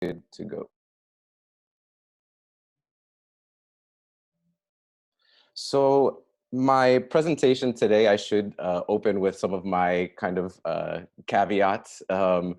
Good to go. So my presentation today, I should open with some of my kind of caveats. I'm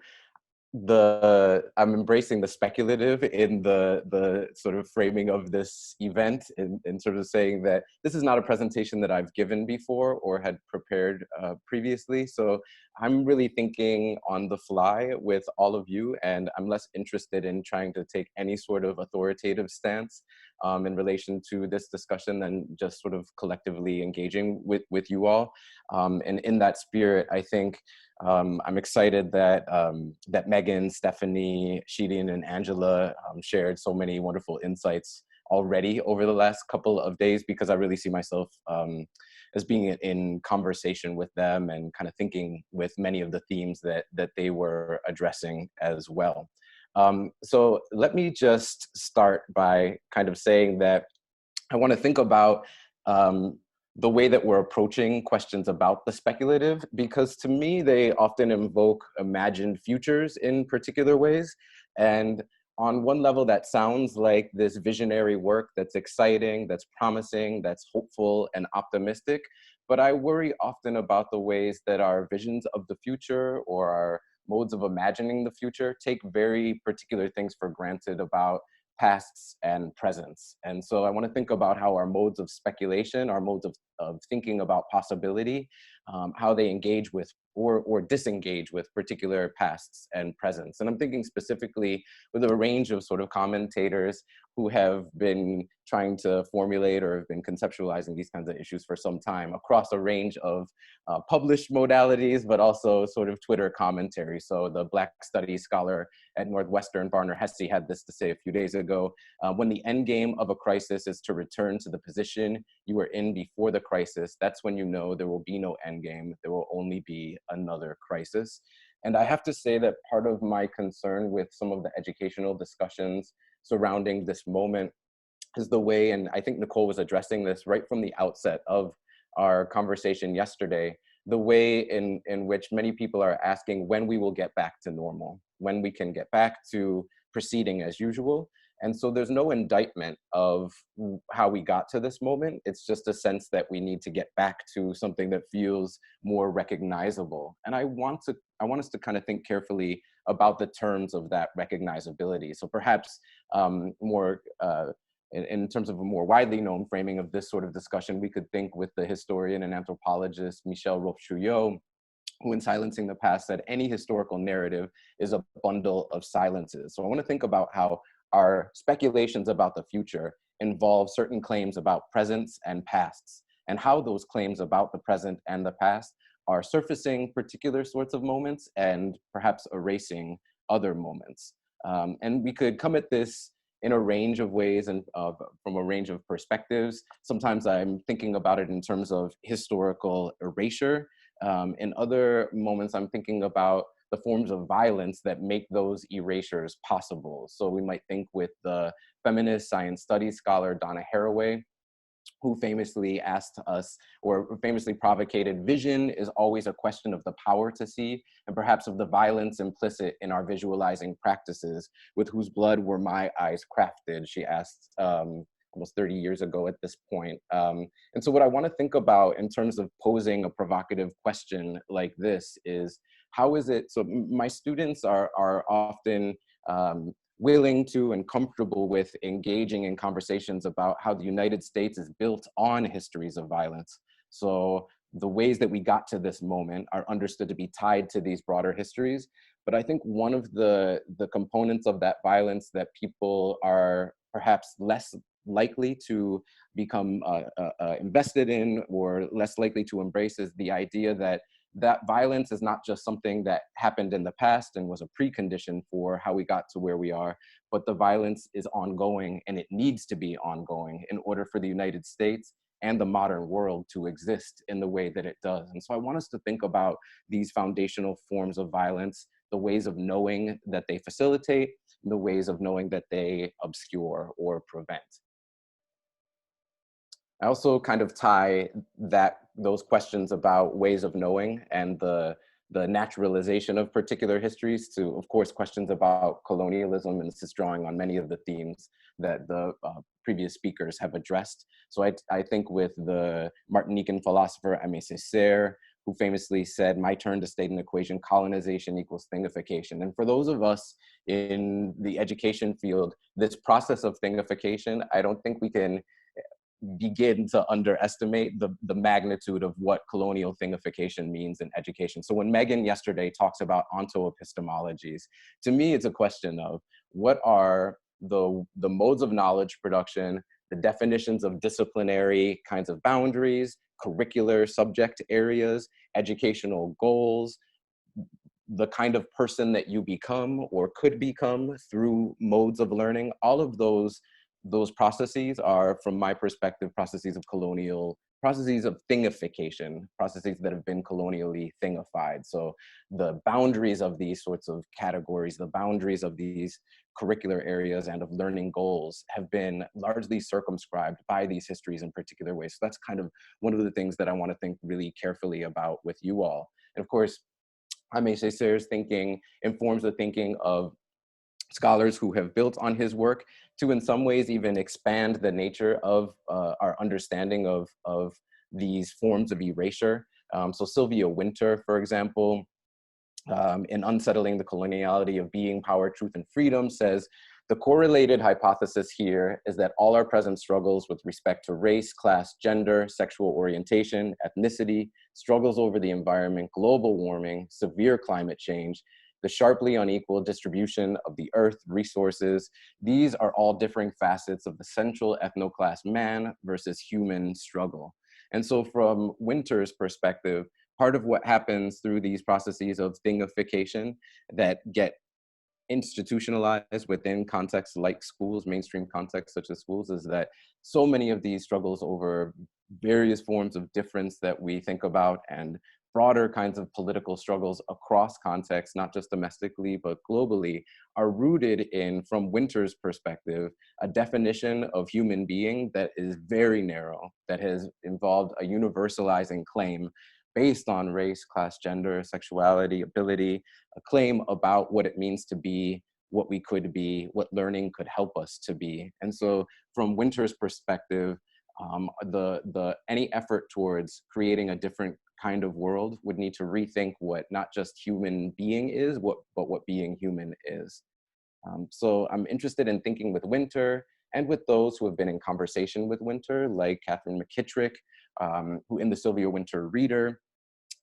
embracing the speculative in the sort of framing of this event, in sort of saying that this is not a presentation that I've given before or had prepared previously. So I'm really thinking on the fly with all of you, and I'm less interested in trying to take any sort of authoritative stance in relation to this discussion than just sort of collectively engaging with you all. And in that spirit, I think I'm excited that that Megan, Stephanie, Shirin, and Angela shared so many wonderful insights already over the last couple of days, because I really see myself as being in conversation with them and kind of thinking with many of the themes that they were addressing as well. So let me just start by kind of saying that I want to think about the way that we're approaching questions about the speculative, because to me, they often invoke imagined futures in particular ways. And on one level, that sounds like this visionary work that's exciting, that's promising, that's hopeful and optimistic. But I worry often about the ways that our visions of the future or our modes of imagining the future take very particular things for granted about pasts and presents. And so I want to think about how our modes of speculation, our modes of thinking about possibility, how they engage with or disengage with particular pasts and presents. And I'm thinking specifically with a range of sort of commentators who have been trying to formulate or have been conceptualizing these kinds of issues for some time across a range of published modalities, but also sort of Twitter commentary. So the Black Studies scholar at Northwestern, Barner Hesse, had this to say a few days ago: when the end game of a crisis is to return to the position you were in before the crisis, that's when you know there will be no end game. There will only be another crisis. And I have to say that part of my concern with some of the educational discussions surrounding this moment is the way, and I think Nicole was addressing this right from the outset of our conversation yesterday, the way in which many people are asking when we will get back to normal, when we can get back to proceeding as usual. And so there's no indictment of how we got to this moment. It's just a sense that we need to get back to something that feels more recognizable. And I want us to kind of think carefully about the terms of that recognizability. So perhaps more in terms of a more widely known framing of this sort of discussion, we could think with the historian and anthropologist Michel Roche-Chouillot, who in Silencing the Past said any historical narrative is a bundle of silences. So I want to think about how our speculations about the future involve certain claims about presents and pasts, and how those claims about the present and the past are surfacing particular sorts of moments and perhaps erasing other moments. And we could come at this in a range of ways and from a range of perspectives. Sometimes I'm thinking about it in terms of historical erasure. In other moments, I'm thinking about the forms of violence that make those erasures possible. So we might think with the feminist science studies scholar Donna Haraway, who famously asked us, or famously provocated, vision is always a question of the power to see, and perhaps of the violence implicit in our visualizing practices. With whose blood were my eyes crafted, she asked almost 30 years ago at this point. And so what I want to think about in terms of posing a provocative question like this is, how is it, so my students are often willing to and comfortable with engaging in conversations about how the United States is built on histories of violence. So the ways that we got to this moment are understood to be tied to these broader histories. But I think one of the components of that violence that people are perhaps less likely to become invested in or less likely to embrace is the idea that violence is not just something that happened in the past and was a precondition for how we got to where we are, but the violence is ongoing, and it needs to be ongoing in order for the United States and the modern world to exist in the way that it does. And so I want us to think about these foundational forms of violence, the ways of knowing that they facilitate, the ways of knowing that they obscure or prevent. I also kind of tie those questions about ways of knowing and the the naturalization of particular histories to, of course, questions about colonialism, and this is drawing on many of the themes that the previous speakers have addressed. So I think with the Martinican philosopher Aimé Césaire, who famously said, "My turn to state an equation, colonization equals thingification." And for those of us in the education field, this process of thingification, I don't think we can begin to underestimate the magnitude of what colonial thingification means in education. So when Megan yesterday talks about ontoepistemologies, to me, it's a question of what are the modes of knowledge production, the definitions of disciplinary kinds of boundaries, curricular subject areas, educational goals, the kind of person that you become or could become through modes of learning. All of those processes are, from my perspective, processes of colonial, processes of thingification, processes that have been colonially thingified. So the boundaries of these sorts of categories, the boundaries of these curricular areas and of learning goals have been largely circumscribed by these histories in particular ways. So that's kind of one of the things that I want to think really carefully about with you all. And of course, Aimé Césaire's thinking informs the thinking of scholars who have built on his work to, in some ways, even expand the nature of our understanding of these forms of erasure. So Sylvia Wynter, for example, in Unsettling the Coloniality of Being, Power, Truth, and Freedom, says, "The correlated hypothesis here is that all our present struggles with respect to race, class, gender, sexual orientation, ethnicity, struggles over the environment, global warming, severe climate change, the sharply unequal distribution of the earth resources, these are all differing facets of the central ethno-class man versus human struggle." And so from Winter's perspective, part of what happens through these processes of thingification that get institutionalized within contexts like schools, mainstream contexts such as schools, is that so many of these struggles over various forms of difference that we think about and broader kinds of political struggles across contexts, not just domestically, but globally, are rooted in, from Winter's perspective, a definition of human being that is very narrow, that has involved a universalizing claim based on race, class, gender, sexuality, ability, a claim about what it means to be, what we could be, what learning could help us to be. And so from Winter's perspective, any effort towards creating a different kind of world would need to rethink what not just human being is, but what being human is. So I'm interested in thinking with Winter and with those who have been in conversation with Winter, like Catherine McKittrick, who in the Sylvia Wynter Reader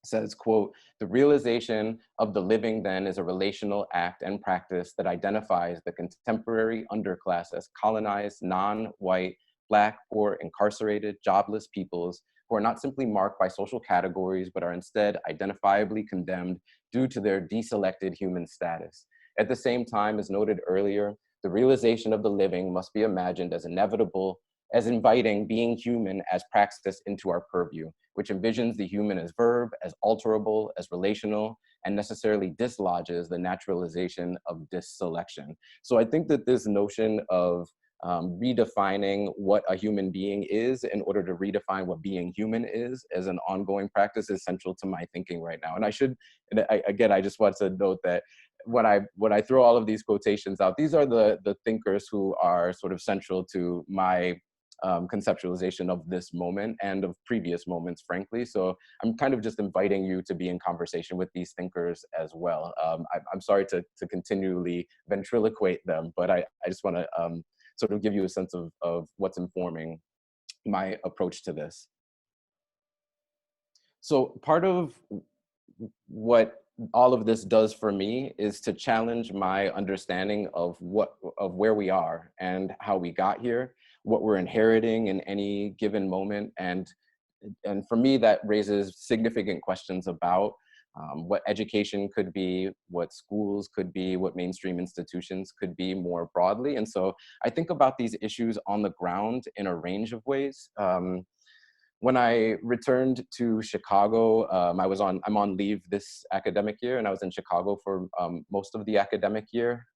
says, quote, "The realization of the living then is a relational act and practice that identifies the contemporary underclass as colonized, non-white, Black, poor, incarcerated, jobless peoples who are not simply marked by social categories, but are instead identifiably condemned due to their deselected human status. At the same time, as noted earlier, the realization of the living must be imagined as inevitable, as inviting being human as praxis into our purview, which envisions the human as verb, as alterable, as relational, and necessarily dislodges the naturalization of disselection." So I think that this notion of redefining what a human being is in order to redefine what being human is as an ongoing practice is central to my thinking right now. And again, I just want to note that when I throw all of these quotations out, these are the thinkers who are sort of central to my conceptualization of this moment and of previous moments, frankly. So I'm kind of just inviting you to be in conversation with these thinkers as well. I'm sorry to continually ventriloquate them, but I just want to sort of give you a sense of what's informing my approach to this. So part of what all of this does for me is to challenge my understanding of where we are and how we got here, what we're inheriting in any given moment. And for me, that raises significant questions about what education could be, what schools could be, what mainstream institutions could be more broadly. And so I think about these issues on the ground in a range of ways. When I returned to Chicago, I'm on leave this academic year, and I was in Chicago for most of the academic year,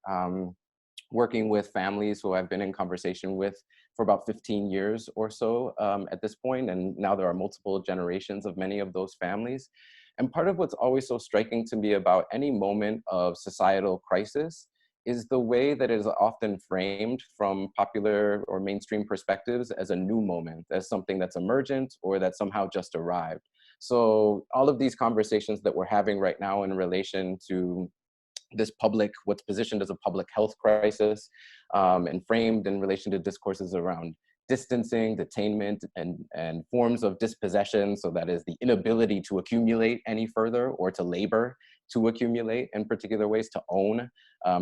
working with families who I've been in conversation with for about 15 years or so at this point, and now there are multiple generations of many of those families. And part of what's always so striking to me about any moment of societal crisis is the way that it is often framed from popular or mainstream perspectives as a new moment, as something that's emergent or that somehow just arrived. So all of these conversations that we're having right now in relation to this public, what's positioned as a public health crisis, and framed in relation to discourses around distancing, detainment, and forms of dispossession. So that is the inability to accumulate any further or to labor to accumulate in particular ways, to own,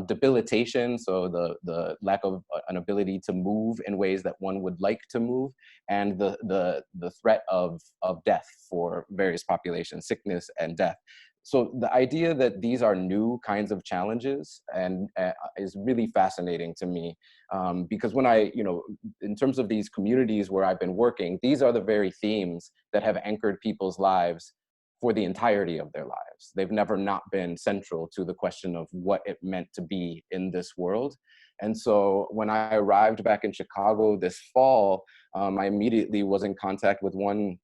debilitation, so the lack of an ability to move in ways that one would like to move, and the threat of death for various populations, sickness and death. So the idea that these are new kinds of challenges and is really fascinating to me, because when I, in terms of these communities where I've been working, these are the very themes that have anchored people's lives for the entirety of their lives. They've never not been central to the question of what it meant to be in this world. And so when I arrived back in Chicago this fall, I immediately was in contact with one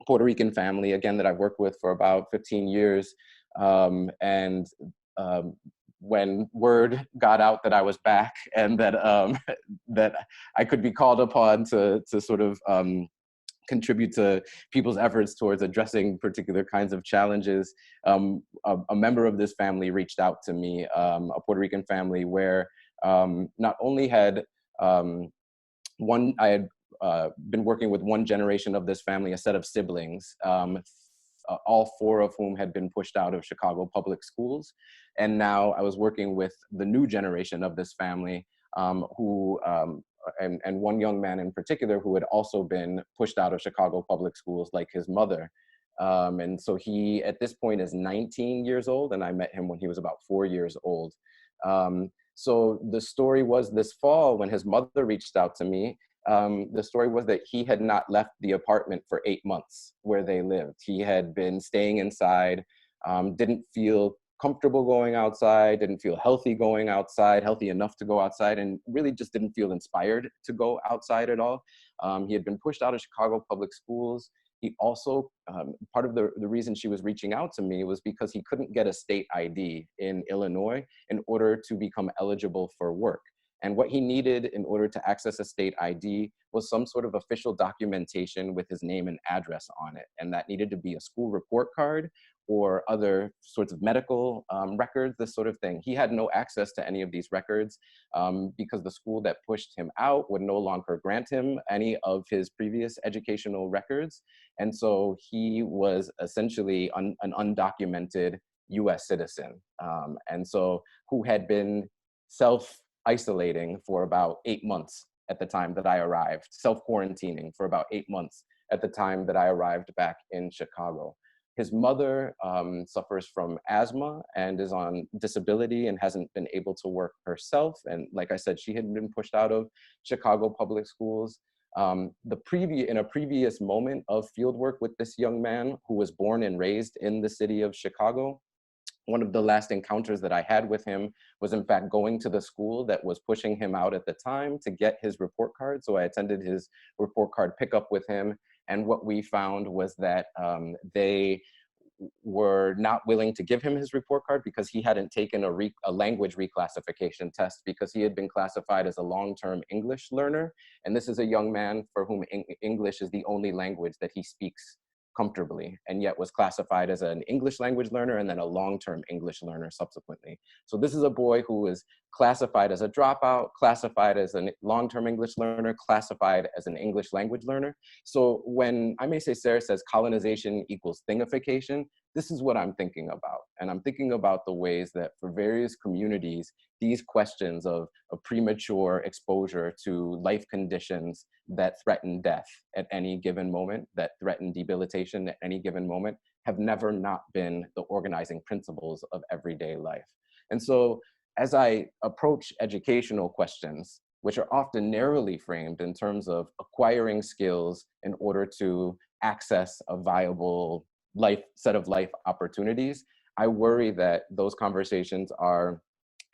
Puerto Rican family, again, that I've worked with for about 15 years. And when word got out that I was back and that that I could be called upon to sort of contribute to people's efforts towards addressing particular kinds of challenges, a member of this family reached out to me, a Puerto Rican family where not only had I had been working with one generation of this family, a set of siblings, all four of whom had been pushed out of Chicago public schools. And now I was working with the new generation of this family, and one young man in particular who had also been pushed out of Chicago public schools like his mother. And so he, at this point, is 19 years old, and I met him when he was about 4 years old. So the story was this fall when his mother reached out to me. The story was that he had not left the apartment for 8 months where they lived. He had been staying inside, didn't feel comfortable going outside, didn't feel healthy going outside, healthy enough to go outside, and really just didn't feel inspired to go outside at all. He had been pushed out of Chicago public schools. He also, part of the reason she was reaching out to me was because he couldn't get a state ID in Illinois in order to become eligible for work. And what he needed in order to access a state ID was some sort of official documentation with his name and address on it. And that needed to be a school report card or other sorts of medical records, this sort of thing. He had no access to any of these records because the school that pushed him out would no longer grant him any of his previous educational records. And so he was essentially an undocumented US citizen. And so who had been self-isolating for about 8 months at the time that I arrived, self-quarantining for about 8 months at the time that I arrived back in Chicago. His mother suffers from asthma and is on disability and hasn't been able to work herself. And like I said, she had been pushed out of Chicago public schools. In a previous moment of fieldwork with this young man who was born and raised in the city of Chicago, one of the last encounters that I had with him was in fact going to the school that was pushing him out at the time to get his report card. So I attended his report card pickup with him. And what we found was that they were not willing to give him his report card because he hadn't taken a language reclassification test because he had been classified as a long-term English learner. And this is a young man for whom English is the only language that he speaks comfortably, and yet was classified as an English language learner and then a long-term English learner subsequently. So this is a boy who was classified as a dropout, classified as a long-term English learner, classified as an English language learner. So when Aimé Césaire says colonization equals thingification, this is what I'm thinking about. And I'm thinking about the ways that for various communities, these questions of premature exposure to life conditions that threaten death at any given moment, that threaten debilitation at any given moment, have never not been the organizing principles of everyday life. And so as I approach educational questions, which are often narrowly framed in terms of acquiring skills in order to access a viable set of life opportunities, I worry that those conversations are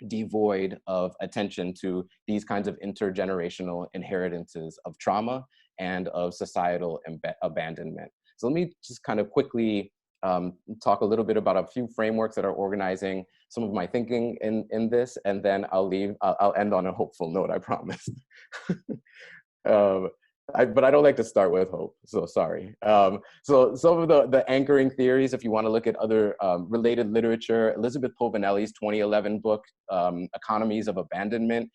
devoid of attention to these kinds of intergenerational inheritances of trauma and of societal abandonment. So let me just kind of quickly talk a little bit about a few frameworks that are organizing some of my thinking in this, and then I'll end on a hopeful note, I promise. um, but I don't like to start with hope, so sorry. So some of the anchoring theories, if you want to look at other related literature, Elizabeth Povinelli's 2011 book, Economies of Abandonment,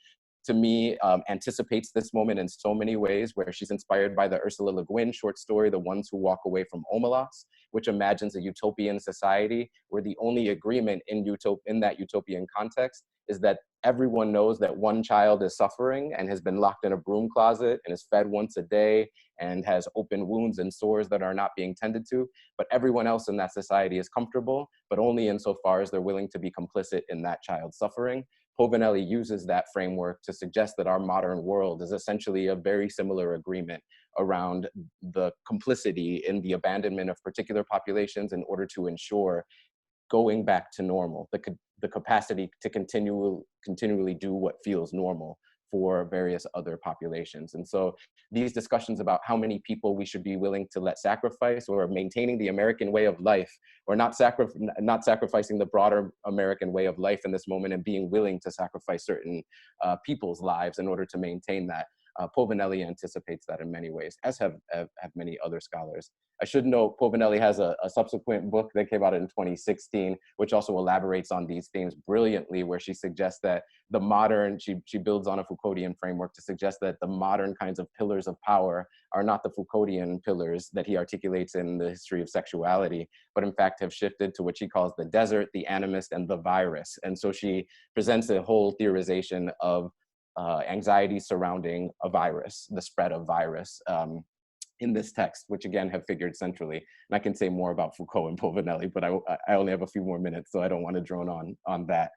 to me, anticipates this moment in so many ways, where she's inspired by the Ursula Le Guin short story, The Ones Who Walk Away from Omelas, which imagines a utopian society where the only agreement in that utopian context is that everyone knows that one child is suffering and has been locked in a broom closet and is fed once a day and has open wounds and sores that are not being tended to. But everyone else in that society is comfortable, but only insofar as they're willing to be complicit in that child's suffering. Povinelli uses that framework to suggest that our modern world is essentially a very similar agreement around the complicity in the abandonment of particular populations in order to ensure going back to normal, the capacity to continually do what feels normal for various other populations. And so these discussions about how many people we should be willing to let sacrifice, or maintaining the American way of life, or not sacrificing the broader American way of life in this moment, and being willing to sacrifice certain people's lives in order to maintain that. Povinelli anticipates that in many ways, as have many other scholars. I should note, Povinelli has a subsequent book that came out in 2016, which also elaborates on these themes brilliantly, where she suggests that the modern, she builds on a Foucauldian framework to suggest that the modern kinds of pillars of power are not the Foucauldian pillars that he articulates in The History of Sexuality, but in fact have shifted to what she calls the desert, the animist, and the virus. And so she presents a whole theorization of anxiety surrounding a virus, the spread of virus, in this text, which again have figured centrally. And I can say more about Foucault and Povinelli, but I only have a few more minutes, so I don't want to drone on that.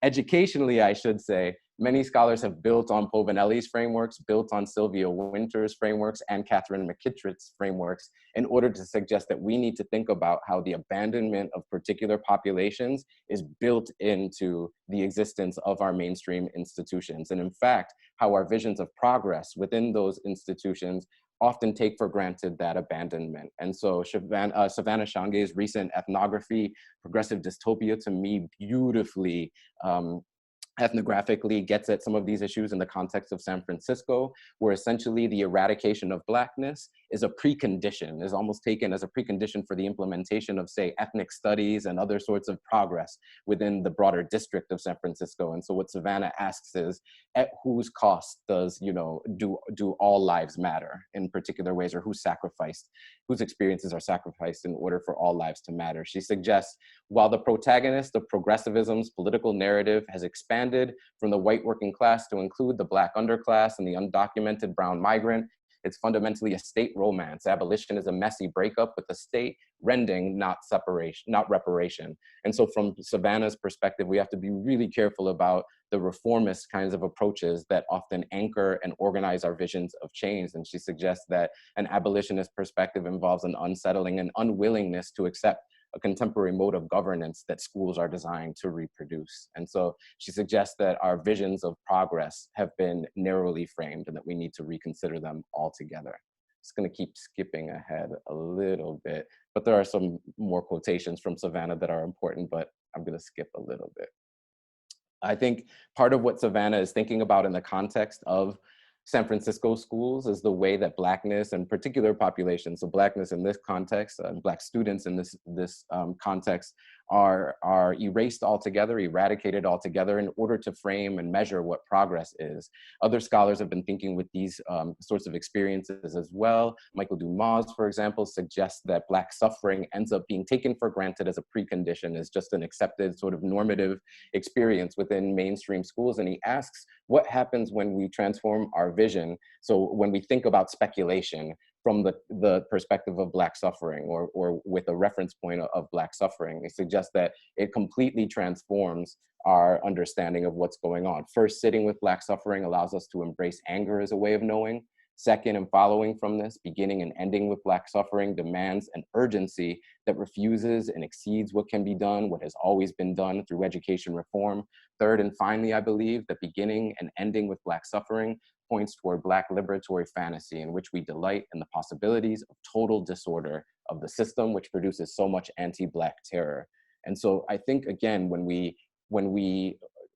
Educationally, I should say, many scholars have built on Povinelli's frameworks, built on Sylvia Wynter's frameworks, and Catherine McKittrick's frameworks, in order to suggest that we need to think about how the abandonment of particular populations is built into the existence of our mainstream institutions. And in fact, how our visions of progress within those institutions often take for granted that abandonment. And so Savannah Shangai's recent ethnography, Progressive Dystopia, to me beautifully ethnographically gets at some of these issues in the context of San Francisco, where essentially the eradication of Blackness is a precondition, is almost taken as a precondition for the implementation of, say, ethnic studies and other sorts of progress within the broader district of San Francisco. And so what Savannah asks is, at whose cost does, do all lives matter in particular ways, or whose experiences are sacrificed in order for all lives to matter? She suggests, while the protagonist of progressivism's political narrative has expanded from the white working class to include the Black underclass and the undocumented brown migrant, it's fundamentally a state romance. Abolition is a messy breakup with the state rending, not separation, not reparation. And so from Savannah's perspective, we have to be really careful about the reformist kinds of approaches that often anchor and organize our visions of change. And she suggests that an abolitionist perspective involves an unsettling and unwillingness to accept a contemporary mode of governance that schools are designed to reproduce. And so she suggests that our visions of progress have been narrowly framed and that we need to reconsider them altogether. Just gonna keep skipping ahead a little bit, but there are some more quotations from Savannah that are important, but I'm gonna skip a little bit. I think part of what Savannah is thinking about in the context of San Francisco schools is the way that Blackness and particular populations, so Blackness in this context, Black students in this context, are erased altogether, eradicated altogether in order to frame and measure what progress is. Other scholars have been thinking with these sorts of experiences as well. Michael Dumas, for example, suggests that Black suffering ends up being taken for granted as a precondition, as just an accepted sort of normative experience within mainstream schools. And he asks, what happens when we transform our vision? So when we think about speculation from the perspective of Black suffering, or with a reference point of Black suffering, it suggests that it completely transforms our understanding of what's going on. First, sitting with Black suffering allows us to embrace anger as a way of knowing. Second, and following from this, beginning and ending with Black suffering demands an urgency that refuses and exceeds what can be done, what has always been done through education reform. Third, and finally, I believe that beginning and ending with Black suffering points toward Black liberatory fantasy in which we delight in the possibilities of total disorder of the system, which produces so much anti-Black terror. And so I think, again, when we,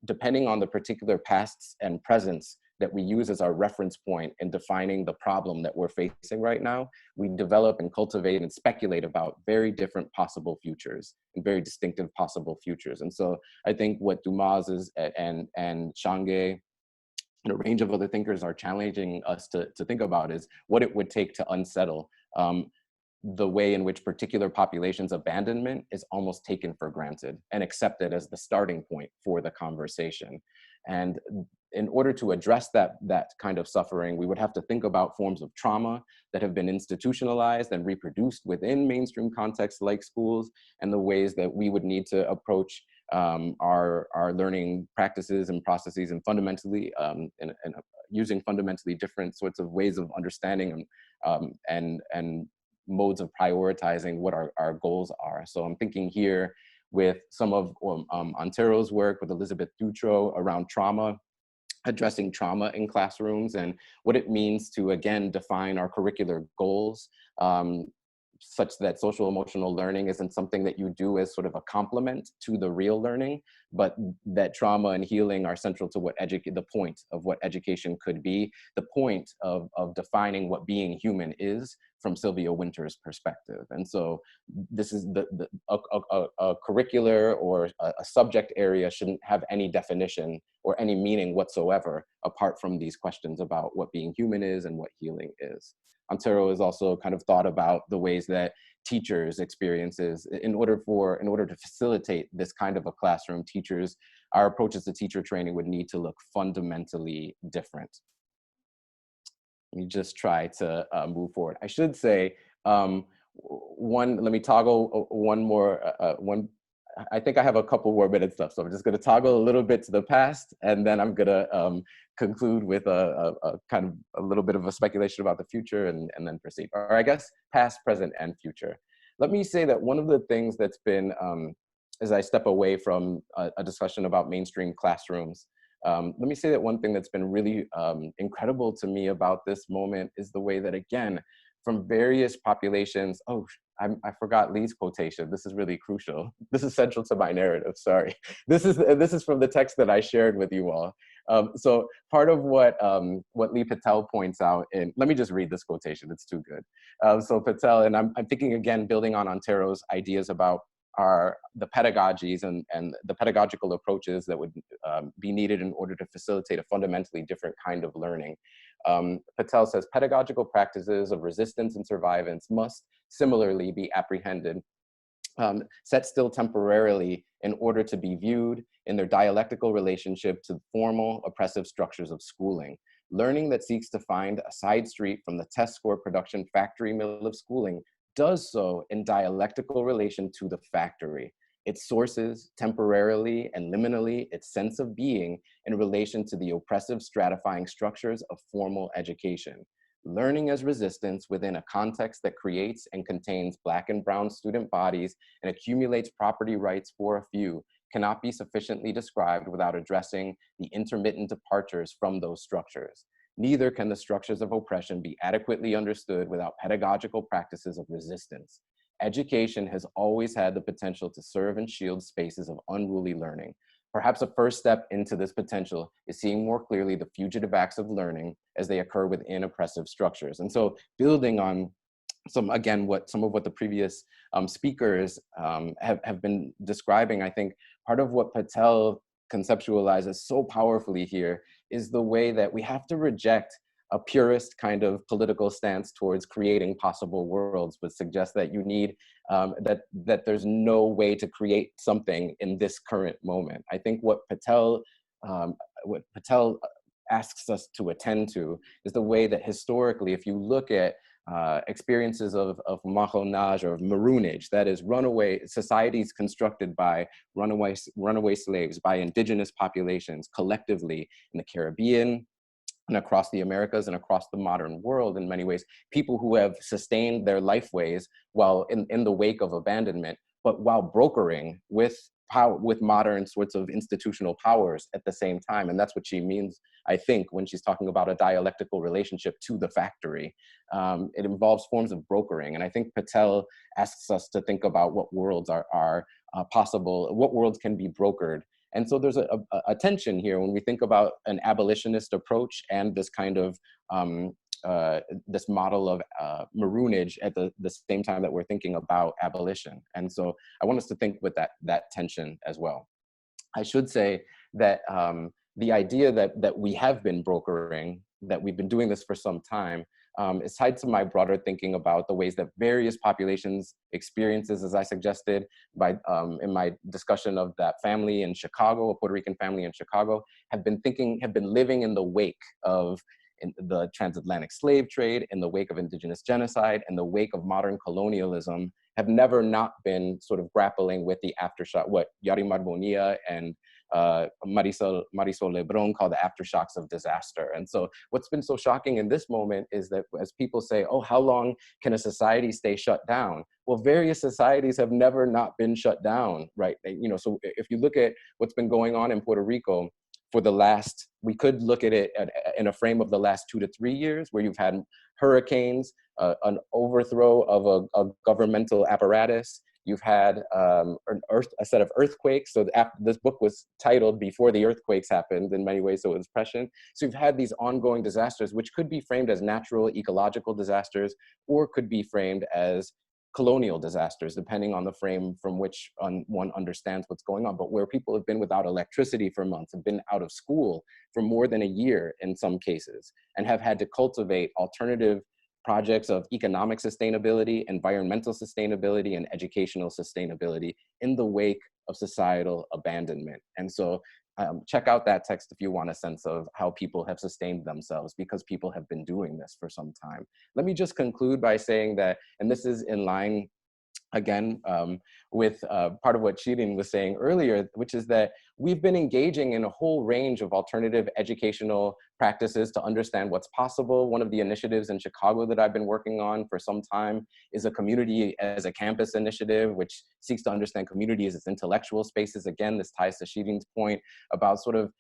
depending on the particular pasts and presents that we use as our reference point in defining the problem that we're facing right now, we develop and cultivate and speculate about very different possible futures and very distinctive possible futures. And so I think what Dumas is, and Shange and a range of other thinkers are challenging us to think about is what it would take to unsettle the way in which particular populations' abandonment is almost taken for granted and accepted as the starting point for the conversation. And in order to address that kind of suffering, we would have to think about forms of trauma that have been institutionalized and reproduced within mainstream contexts like schools, and the ways that we would need to approach our learning practices and processes, and fundamentally and using fundamentally different sorts of ways of understanding and modes of prioritizing what our goals are. So I'm thinking here with some of Antero's work with Elizabeth Dutro around trauma, addressing trauma in classrooms and what it means to, again, define our curricular goals, such that social emotional learning isn't something that you do as sort of a complement to the real learning, but that trauma and healing are central to what the point of what education could be, the point of defining what being human is from Sylvia Wynter's perspective. And so this is a curricular or a subject area shouldn't have any definition or any meaning whatsoever apart from these questions about what being human is and what healing is. Antero has also kind of thought about the ways that teachers' experiences, in order to facilitate this kind of a classroom, our approaches to teacher training would need to look fundamentally different. Let me just try to move forward. I should say, let me toggle one more, I think I have a couple more minutes left, so I'm just gonna toggle a little bit to the past, and then I'm gonna conclude with a kind of a little bit of a speculation about the future and then proceed. Or I guess past, present, and future. Let me say that one of the things that's been, as I step away from a discussion about mainstream classrooms, let me say that one thing that's been really incredible to me about this moment is the way that, again, from various populations, I forgot Lee's quotation. This is really crucial. This is central to my narrative, sorry. This is from the text that I shared with you all. So part of what Lee Patel points out, and let me just read this quotation, it's too good. So Patel, and I'm thinking again, building on Antero's ideas about the pedagogies and the pedagogical approaches that would be needed in order to facilitate a fundamentally different kind of learning. Patel says, pedagogical practices of resistance and survivance must similarly be apprehended, set still temporarily in order to be viewed in their dialectical relationship to formal oppressive structures of schooling. Learning that seeks to find a side street from the test score production factory mill of schooling does so in dialectical relation to the factory. It sources temporarily and liminally its sense of being in relation to the oppressive stratifying structures of formal education. Learning as resistance within a context that creates and contains Black and brown student bodies and accumulates property rights for a few cannot be sufficiently described without addressing the intermittent departures from those structures. Neither can the structures of oppression be adequately understood without pedagogical practices of resistance. Education has always had the potential to serve and shield spaces of unruly learning. Perhaps a first step into this potential is seeing more clearly the fugitive acts of learning as they occur within oppressive structures. And so building on some of what the previous speakers have been describing, I think part of what Patel conceptualizes so powerfully here is the way that we have to reject a purist kind of political stance towards creating possible worlds, which suggests that you need, that there's no way to create something in this current moment. I think what Patel asks us to attend to is the way that historically, if you look at experiences of marronage or maroonage, that is runaway societies constructed by runaway slaves, by indigenous populations collectively in the Caribbean, and across the Americas and across the modern world in many ways, people who have sustained their lifeways while in the wake of abandonment, but while brokering with power, with modern sorts of institutional powers at the same time. And that's what she means, I think, when she's talking about a dialectical relationship to the factory. It involves forms of brokering. And I think Patel asks us to think about what worlds are possible, what worlds can be brokered. And so there's a tension here when we think about an abolitionist approach and this kind of this model of maroonage at the same time that we're thinking about abolition. And so I want us to think with that tension as well. I should say that the idea that we have been brokering, that we've been doing this for some time, is tied to my broader thinking about the ways that various populations experiences, as I suggested by in my discussion of that family in Chicago, a Puerto Rican family in Chicago, have been living in the wake of the transatlantic slave trade, in the wake of indigenous genocide, in the wake of modern colonialism, have never not been sort of grappling with the aftershock, what Yarimar Bonilla and Marisol Lebron call the aftershocks of disaster. And so what's been so shocking in this moment is that as people say, oh, how long can a society stay shut down? Well, various societies have never not been shut down, right? You know, so if you look at what's been going on in Puerto Rico, for the last, we could look at it in a frame of the last 2 to 3 years, where you've had hurricanes, an overthrow of a governmental apparatus. You've had a set of earthquakes. So this book was titled before the earthquakes happened in many ways, so it was prescient. So you've had these ongoing disasters, which could be framed as natural ecological disasters, or could be framed as colonial disasters, depending on the frame from which one understands what's going on, but where people have been without electricity for months, have been out of school for more than a year in some cases, and have had to cultivate alternative projects of economic sustainability, environmental sustainability, and educational sustainability in the wake of societal abandonment. And so check out that text if you want a sense of how people have sustained themselves, because people have been doing this for some time. Let me just conclude by saying that, and this is in line again with part of what Shirin was saying earlier, which is that we've been engaging in a whole range of alternative educational practices to understand what's possible. One of the initiatives in Chicago that I've been working on for some time is a community as a campus initiative, which seeks to understand community as its intellectual spaces. Again, this ties to Shirin's point about sort of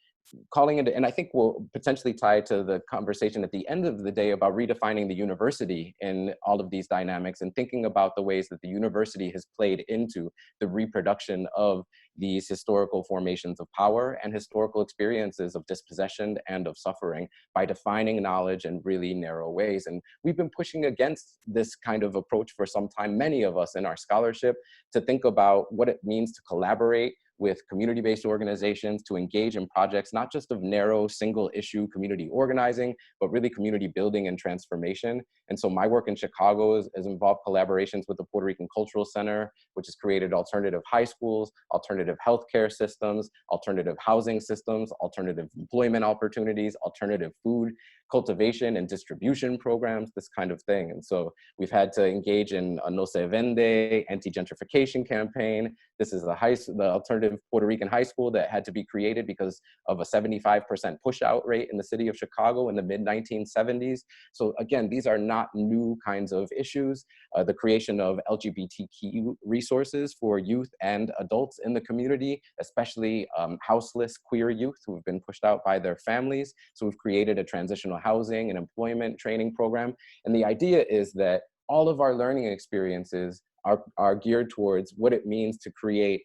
calling it, and I think will potentially tie to the conversation at the end of the day about redefining the university in all of these dynamics, and thinking about the ways that the university has played into the reproduction of these historical formations of power and historical experiences of dispossession and of suffering by defining knowledge in really narrow ways. And we've been pushing against this kind of approach for some time, many of us in our scholarship, to think about what it means to collaborate with community-based organizations, to engage in projects, not just of narrow single issue community organizing, but really community building and transformation. And so my work in Chicago has involved collaborations with the Puerto Rican Cultural Center, which has created alternative high schools, alternative healthcare systems, alternative housing systems, alternative employment opportunities, alternative food cultivation and distribution programs, this kind of thing. And so we've had to engage in a No Se Vende anti-gentrification campaign. This is the alternative Puerto Rican high school that had to be created because of a 75% push out rate in the city of Chicago in the mid-1970s. So again, these are not new kinds of issues. The creation of LGBTQ resources for youth and adults in the community, especially houseless queer youth who have been pushed out by their families. So we've created a transitional housing and employment training program. And the idea is that all of our learning experiences are geared towards what it means to create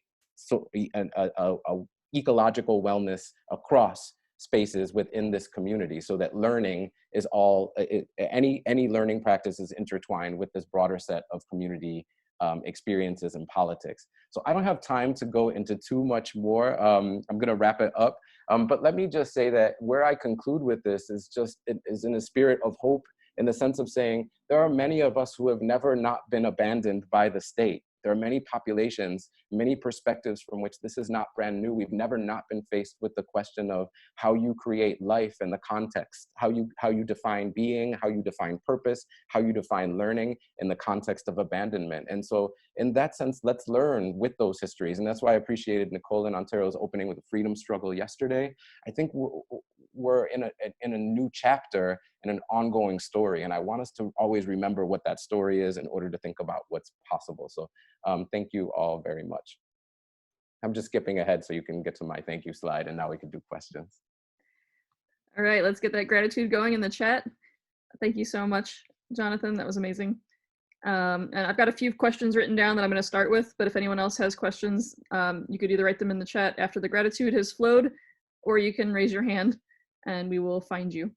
a ecological wellness across spaces within this community, so that learning is any learning practice is intertwined with this broader set of community experiences and politics. So I don't have time to go into too much more. I'm going to wrap it up. But let me just say that where I conclude with this is it is in a spirit of hope, in the sense of saying there are many of us who have never not been abandoned by the state. There are many populations, many perspectives from which this is not brand new. We've never not been faced with the question of how you create life and the context, how you define being, how you define purpose, how you define learning in the context of abandonment. And so in that sense, let's learn with those histories. And that's why I appreciated Nicole and Ontario's opening with the freedom struggle yesterday. I think we're in a new chapter in an ongoing story. And I want us to always remember what that story is in order to think about what's possible. So thank you all very much. I'm just skipping ahead so you can get to my thank you slide, and now we can do questions. All right, let's get that gratitude going in the chat. Thank you so much, Jonathan. That was amazing. And I've got a few questions written down that I'm going to start with, but if anyone else has questions, you could either write them in the chat after the gratitude has flowed, or you can raise your hand and we will find you.